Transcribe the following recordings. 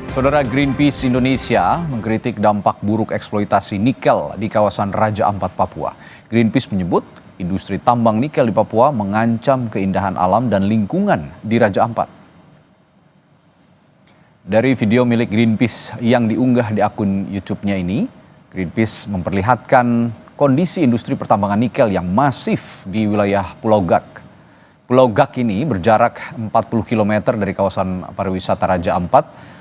Saudara, Greenpeace Indonesia mengkritik dampak buruk eksploitasi nikel di kawasan Raja Ampat, Papua. Greenpeace menyebut industri tambang nikel di Papua mengancam keindahan alam dan lingkungan di Raja Ampat. Dari video milik Greenpeace yang diunggah di akun YouTube-nya ini, Greenpeace memperlihatkan kondisi industri pertambangan nikel yang masif di wilayah Pulau Gak. Pulau Gak ini berjarak 40 km dari kawasan pariwisata Raja Ampat.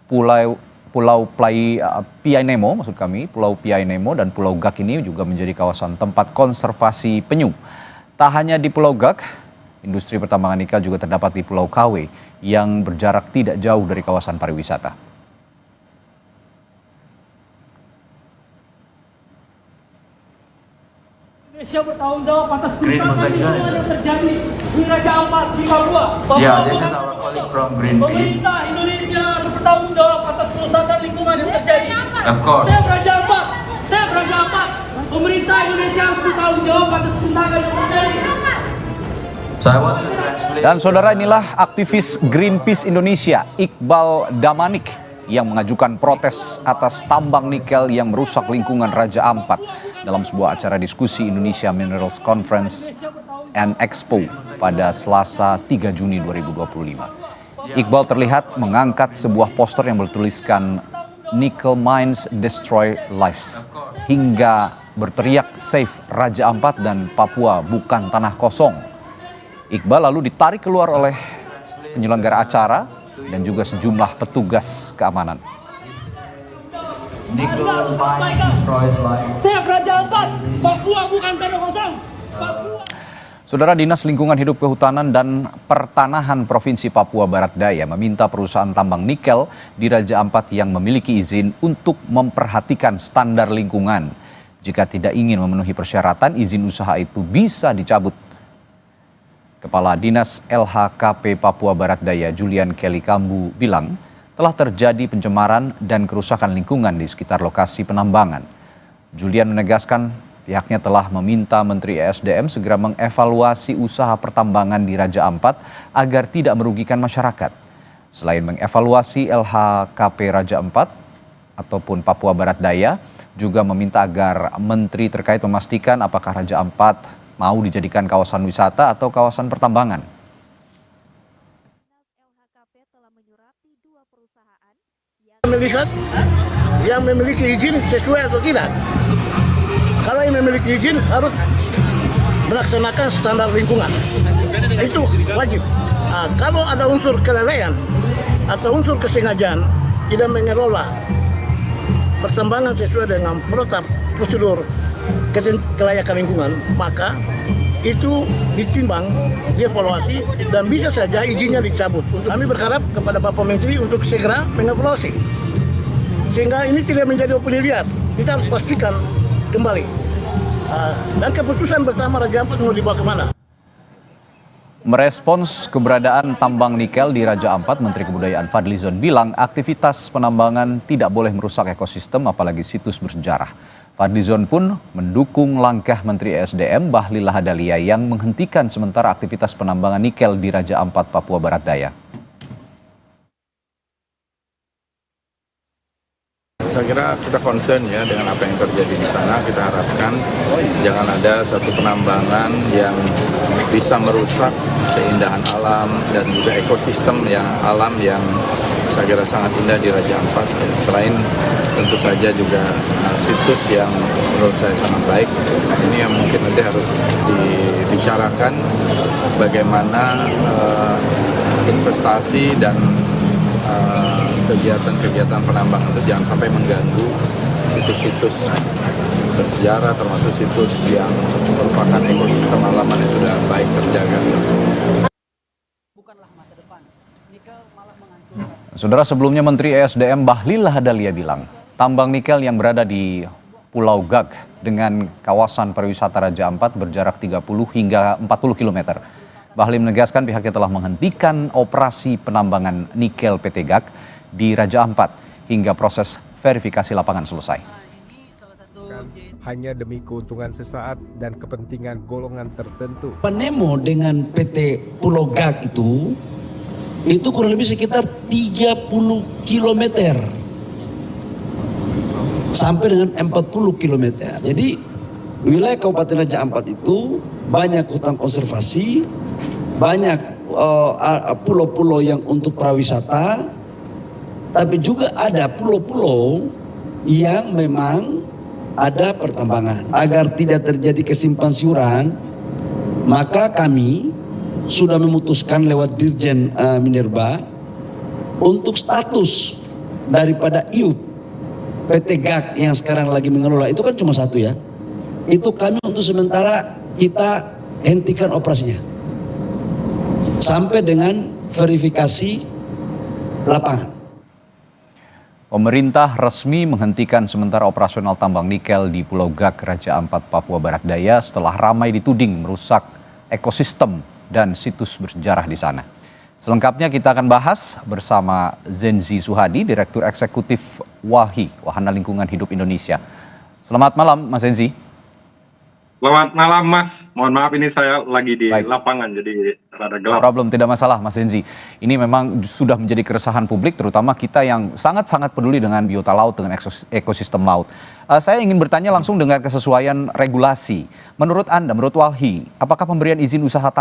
Pulau Piai-Nemo Pulau Piai-Nemo dan Pulau Gak ini juga menjadi kawasan tempat konservasi penyu. Tak hanya di Pulau Gak, industri pertambangan nikel juga terdapat di Pulau Kawe yang berjarak tidak jauh dari kawasan pariwisata. Indonesia bertanggung jawab atas kerusakan lingkungan yang terjadi di Raja Ampat di Papua. This is our colleague from Greenpeace. Pemerintah Indonesia harus bertanggung jawab atas kerusakan lingkungan yang terjadi. Of course. Saya Raja Ampat. Pemerintah Indonesia harus bertanggung jawab atas kerusakan yang terjadi. Dan saudara, inilah aktivis Greenpeace Indonesia, Iqbal Damanik, yang mengajukan protes atas tambang nikel yang merusak lingkungan Raja Ampat dalam sebuah acara diskusi Indonesia Minerals Conference and Expo pada Selasa 3 Juni 2025. Iqbal terlihat mengangkat sebuah poster yang bertuliskan "Nickel Mines Destroy Lives" hingga berteriak "Save Raja Ampat dan Papua bukan tanah kosong". Iqbal lalu ditarik keluar oleh penyelenggara acara dan juga sejumlah petugas keamanan. Nickel mine destroys life. Save Raja Ampat, Papua bukan tanah kosong. Saudara, Dinas Lingkungan Hidup, Kehutanan dan Pertanahan Provinsi Papua Barat Daya meminta perusahaan tambang nikel di Raja Ampat yang memiliki izin untuk memperhatikan standar lingkungan. Jika tidak ingin memenuhi persyaratan, izin usaha itu bisa dicabut. Kepala Dinas LHKP Papua Barat Daya, Julian Kelly Kambu, bilang telah terjadi pencemaran dan kerusakan lingkungan di sekitar lokasi penambangan. Julian menegaskan pihaknya telah meminta Menteri ESDM segera mengevaluasi usaha pertambangan di Raja Ampat agar tidak merugikan masyarakat. Selain mengevaluasi LHKP Raja Ampat ataupun Papua Barat Daya, juga meminta agar menteri terkait memastikan apakah Raja Ampat mau dijadikan kawasan wisata atau kawasan pertambangan. Melihat yang memiliki izin sesuai atau tidak. Kalau yang memiliki izin harus melaksanakan standar lingkungan. Itu wajib. Nah, kalau ada unsur kelalaian atau unsur kesengajaan tidak mengelola pertambangan sesuai dengan prosedur kelayakan lingkungan, maka itu ditimbang, dievaluasi, dan bisa saja izinnya dicabut. Kami berharap kepada Bapak Menteri untuk segera mengevaluasi, sehingga ini tidak menjadi opini liar. Kita harus pastikan kembali. Dan keputusan bersama Raja Ampat mau dibawa kemana. Merespons keberadaan tambang nikel di Raja Ampat, Menteri Kebudayaan Fadlizon bilang aktivitas penambangan tidak boleh merusak ekosistem apalagi situs bersejarah. Fadlizon pun mendukung langkah Menteri ESDM Bahlil Lahadalia yang menghentikan sementara aktivitas penambangan nikel di Raja Ampat, Papua Barat Daya. Saya kira kita concern ya dengan apa yang terjadi di sana. Kita harapkan jangan ada satu penambangan yang bisa merusak keindahan alam dan juga ekosistem yang alam yang saya kira sangat indah di Raja Ampat. Selain tentu saja juga situs yang menurut saya sangat baik. Ini yang mungkin nanti harus dibicarakan bagaimana investasi dan kegiatan-kegiatan penambangan itu jangan sampai mengganggu situs-situs bersejarah, termasuk situs yang merupakan ekosistem alam yang sudah baik terjaga. Saudara, sebelumnya Menteri ESDM Bahlil Lahadalia bilang tambang nikel yang berada di Pulau Gak dengan kawasan pariwisata Raja Ampat berjarak 30 hingga 40 km. Bahlil menegaskan pihaknya telah menghentikan operasi penambangan nikel PT Gak di Raja Ampat hingga proses verifikasi lapangan selesai. Hanya demi keuntungan sesaat dan kepentingan golongan tertentu. Penemo dengan PT Pulau Gak itu itu kurang lebih sekitar 30 kilometer sampai dengan 40 kilometer. Jadi wilayah Kabupaten Raja Ampat itu banyak hutan konservasi, banyak pulau-pulau yang untuk prawisata, tapi juga ada pulau-pulau yang memang ada pertambangan. Agar tidak terjadi kesimpang siuran, maka kami sudah memutuskan lewat Dirjen Minerba untuk status daripada IUP PT GAK yang sekarang lagi mengelola, itu kan cuma satu ya, itu kami untuk sementara kita hentikan operasinya sampai dengan verifikasi lapangan. Pemerintah resmi menghentikan sementara operasional tambang nikel di Pulau Gak, Raja Ampat, Papua Barat Daya setelah ramai dituding merusak ekosistem dan situs bersejarah di sana. Selengkapnya kita akan bahas bersama Zenzi Suhadi, Direktur Eksekutif WALHI, Wahana Lingkungan Hidup Indonesia. Selamat malam, Mas Zenzi. Selamat malam, Mas. Mohon maaf, ini saya lagi di lapangan, jadi rada gelap. Problem, tidak masalah, Mas Zenzi. Ini memang sudah menjadi keresahan publik, terutama kita yang sangat-sangat peduli dengan biota laut, dengan ekosistem laut. Saya ingin bertanya langsung dengan kesesuaian regulasi. Menurut Anda, menurut WALHI, apakah pemberian izin usaha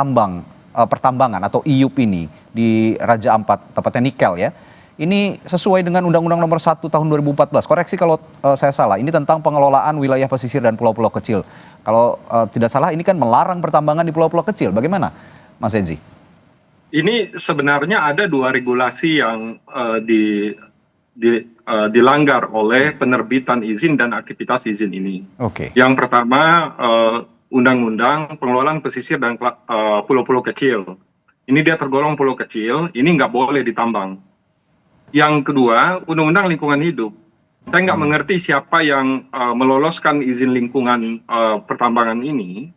pertambangan atau IUP ini di Raja Ampat, tepatnya nikel ya, ini sesuai dengan Undang-Undang Nomor 1 Tahun 2014. Koreksi kalau saya salah. Ini tentang pengelolaan wilayah pesisir dan pulau-pulau kecil. Kalau tidak salah, ini kan melarang pertambangan di pulau-pulau kecil. Bagaimana, Mas Zenzi? Ini sebenarnya ada dua regulasi yang dilanggar oleh penerbitan izin dan aktivitas izin ini. Oke. Yang pertama, Undang-Undang Pengelolaan Pesisir dan Pulau-Pulau Kecil. Ini dia tergolong pulau kecil, ini nggak boleh ditambang. Yang kedua, Undang-Undang Lingkungan Hidup. Saya nggak mengerti siapa yang meloloskan izin lingkungan pertambangan ini.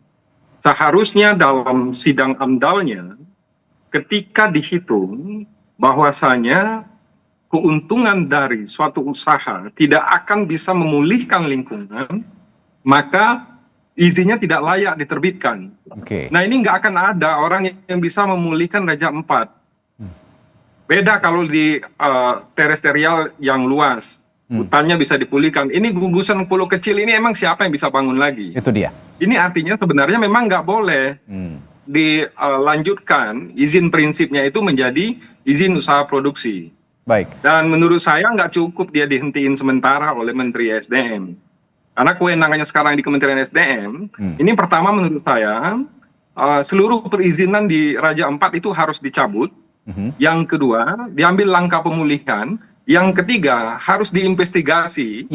Seharusnya dalam sidang AMDAL-nya, ketika dihitung bahwasanya keuntungan dari suatu usaha tidak akan bisa memulihkan lingkungan, maka izinnya tidak layak diterbitkan. Oke. Nah, ini nggak akan ada orang yang bisa memulihkan Raja Ampat. Beda kalau di terestrial yang luas, hutannya bisa dipulihkan. Ini gugusan pulau kecil ini emang siapa yang bisa bangun lagi? Itu dia. Ini artinya sebenarnya memang nggak boleh dilanjutkan izin prinsipnya itu menjadi izin usaha produksi. Baik. Dan menurut saya nggak cukup dia dihentiin sementara oleh Menteri SDM. Karena kewenangannya sekarang di Kementerian SDM, ini pertama menurut saya, seluruh perizinan di Raja Ampat itu harus dicabut. Yang kedua, diambil langkah pemulihan. Yang ketiga, harus diinvestigasi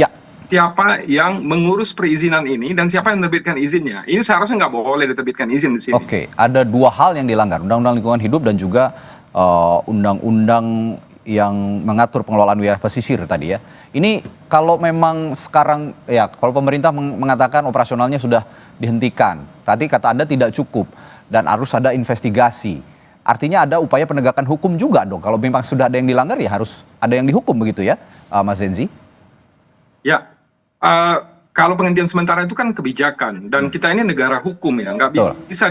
siapa yang mengurus perizinan ini dan siapa yang menerbitkan izinnya. Ini seharusnya nggak boleh diterbitkan izin di sini. Oke, ada dua hal yang dilanggar, Undang-Undang Lingkungan Hidup dan juga Undang-Undang yang mengatur pengelolaan wilayah pesisir tadi ya. Ini kalau memang sekarang ya, kalau pemerintah mengatakan operasionalnya sudah dihentikan, tadi kata Anda tidak cukup dan harus ada investigasi. Artinya ada upaya penegakan hukum juga dong. Kalau memang sudah ada yang dilanggar ya harus ada yang dihukum begitu ya, Mas Zenzi? Ya, kalau penghentian sementara itu kan kebijakan dan kita ini negara hukum ya, nggak bisa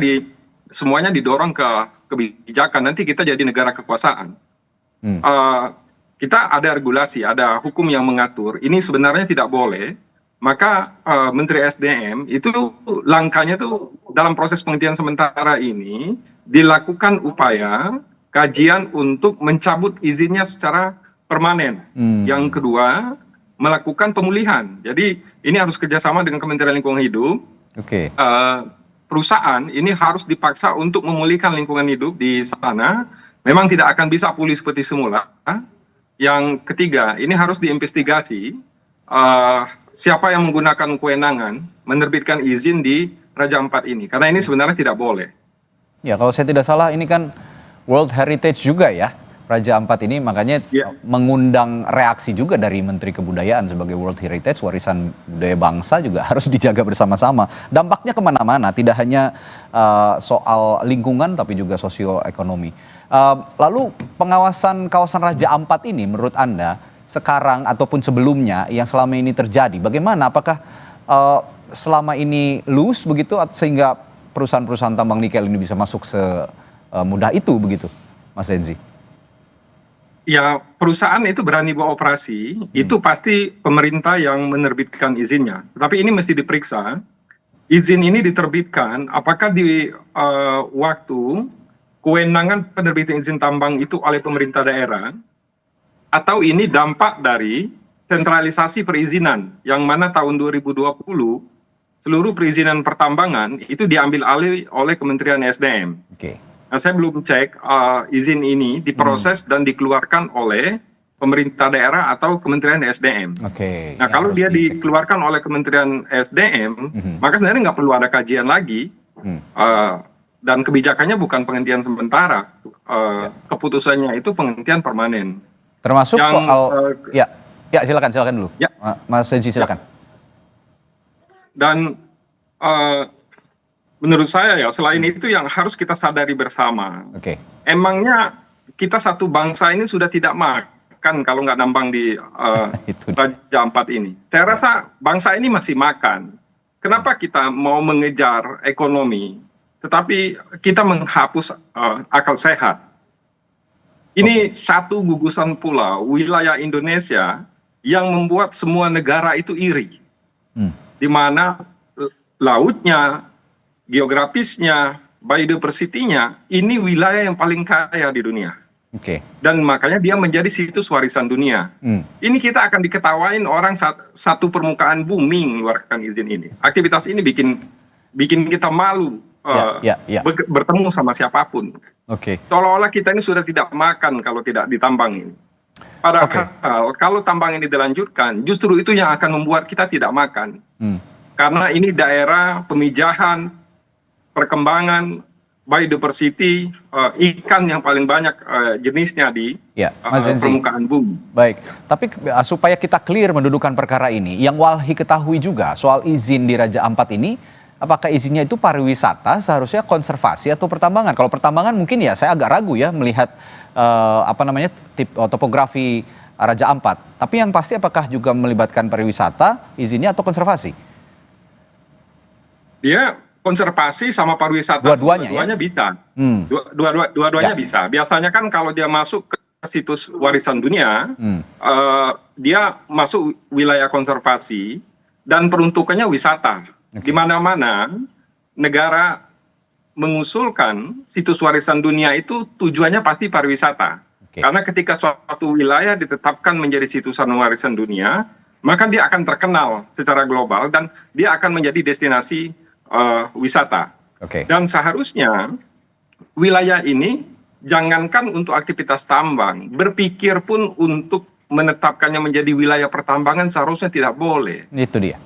semuanya didorong ke kebijakan. Nanti kita jadi negara kekuasaan. Kita ada regulasi, ada hukum yang mengatur. Ini sebenarnya tidak boleh. Maka Menteri SDM itu langkahnya tuh dalam proses penghentian sementara ini dilakukan upaya kajian untuk mencabut izinnya secara permanen. Yang kedua, melakukan pemulihan. Jadi ini harus kerjasama dengan Kementerian Lingkungan Hidup. Oke. Perusahaan ini harus dipaksa untuk memulihkan lingkungan hidup di sana. Memang tidak akan bisa pulih seperti semula. Yang ketiga, ini harus diinvestigasi. Siapa yang menggunakan kewenangan menerbitkan izin di Raja Ampat ini. Karena ini sebenarnya tidak boleh. Ya, kalau saya tidak salah ini kan World Heritage juga ya, Raja Ampat ini. Makanya mengundang reaksi juga dari Menteri Kebudayaan sebagai World Heritage, warisan budaya bangsa juga harus dijaga bersama-sama. Dampaknya kemana-mana, tidak hanya soal lingkungan tapi juga sosioekonomi. Lalu pengawasan kawasan Raja Ampat ini menurut Anda sekarang ataupun sebelumnya yang selama ini terjadi, bagaimana? Apakah selama ini loose begitu sehingga perusahaan-perusahaan tambang nikel ini bisa masuk semudah itu begitu, Mas Zenzi? Ya, perusahaan itu berani beroperasi, itu pasti pemerintah yang menerbitkan izinnya. Tapi ini mesti diperiksa, izin ini diterbitkan, apakah di waktu kewenangan penerbitan izin tambang itu oleh pemerintah daerah, atau ini dampak dari sentralisasi perizinan, yang mana tahun 2020, seluruh perizinan pertambangan itu diambil alih oleh Kementerian SDM. Oke. Nah, saya belum cek izin ini diproses dan dikeluarkan oleh pemerintah daerah atau Kementerian SDM. Oke. Nah, Ya, kalau harus dia dicek. dikeluarkan oleh Kementerian SDM, maka sebenarnya nggak perlu ada kajian lagi. Dan kebijakannya bukan penghentian sementara. Keputusannya itu penghentian permanen. Termasuk Yang, soal ya silakan dulu. Ya. Mas Zenzi silakan. Dan menurut saya ya, selain itu yang harus kita sadari bersama. Oke. Emangnya kita satu bangsa ini sudah tidak makan kalau nggak nambang di Itu. Raja Ampat ini. Saya rasa bangsa ini masih makan. Kenapa kita mau mengejar ekonomi, tetapi kita menghapus akal sehat? Ini satu gugusan pulau wilayah Indonesia yang membuat semua negara itu iri. Di mana lautnya, geografisnya, biodiversity-nya, ini wilayah yang paling kaya di dunia. Oke. Dan makanya dia menjadi situs warisan dunia. Ini kita akan diketawain orang satu permukaan bumi mengeluarkan izin ini. Aktivitas ini bikin kita malu bertemu sama siapapun. Oke. Seolah-olah kita ini sudah tidak makan kalau tidak ditambang ini. Padahal kalau tambang ini dilanjutkan, justru itu yang akan membuat kita tidak makan. Karena ini daerah pemijahan, perkembangan, biodiversity, ikan yang paling banyak jenisnya di Mas Zenzi, permukaan bumi. baik, tapi supaya kita clear mendudukan perkara ini, yang Walhi ketahui juga soal izin di Raja Ampat ini, apakah izinnya itu pariwisata, seharusnya konservasi atau pertambangan? Kalau pertambangan mungkin ya saya agak ragu ya melihat topografi Raja Ampat. Tapi yang pasti apakah juga melibatkan pariwisata, izinnya atau konservasi? Dia konservasi sama pariwisata dua-duanya bisa. Dua-duanya bisa. Biasanya kan kalau dia masuk ke situs warisan dunia, dia masuk wilayah konservasi dan peruntukannya wisata. Di mana-mana negara mengusulkan situs warisan dunia itu tujuannya pasti pariwisata. Karena ketika suatu wilayah ditetapkan menjadi situs warisan dunia, maka dia akan terkenal secara global dan dia akan menjadi destinasi wisata. Dan seharusnya wilayah ini jangankan untuk aktivitas tambang, berpikir pun untuk menetapkannya menjadi wilayah pertambangan seharusnya tidak boleh. Itu dia.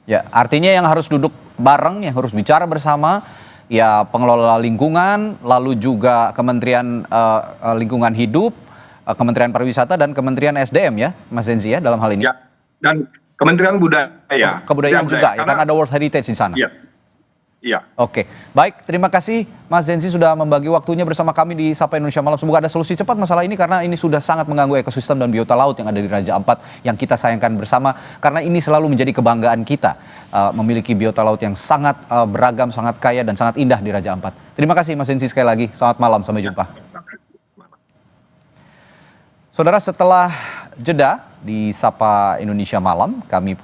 Ya, artinya yang harus duduk bareng, yang harus bicara bersama, ya pengelola lingkungan, lalu juga Kementerian Lingkungan Hidup, Kementerian Pariwisata dan Kementerian SDM ya, Mas Zenzi ya dalam hal ini. Ya, dan Kementerian Budaya. Kebudayaan juga, ya, karena ada World Heritage di sana. Iya. Oke, baik. Terima kasih Mas Zenzi sudah membagi waktunya bersama kami di Sapa Indonesia Malam. Semoga ada solusi cepat masalah ini karena ini sudah sangat mengganggu ekosistem dan biota laut yang ada di Raja Ampat yang kita sayangkan bersama. Karena ini selalu menjadi kebanggaan kita memiliki biota laut yang sangat beragam, sangat kaya dan sangat indah di Raja Ampat. Terima kasih Mas Zenzi sekali lagi. Selamat malam, sampai jumpa. Saudara, setelah jeda di Sapa Indonesia Malam, kami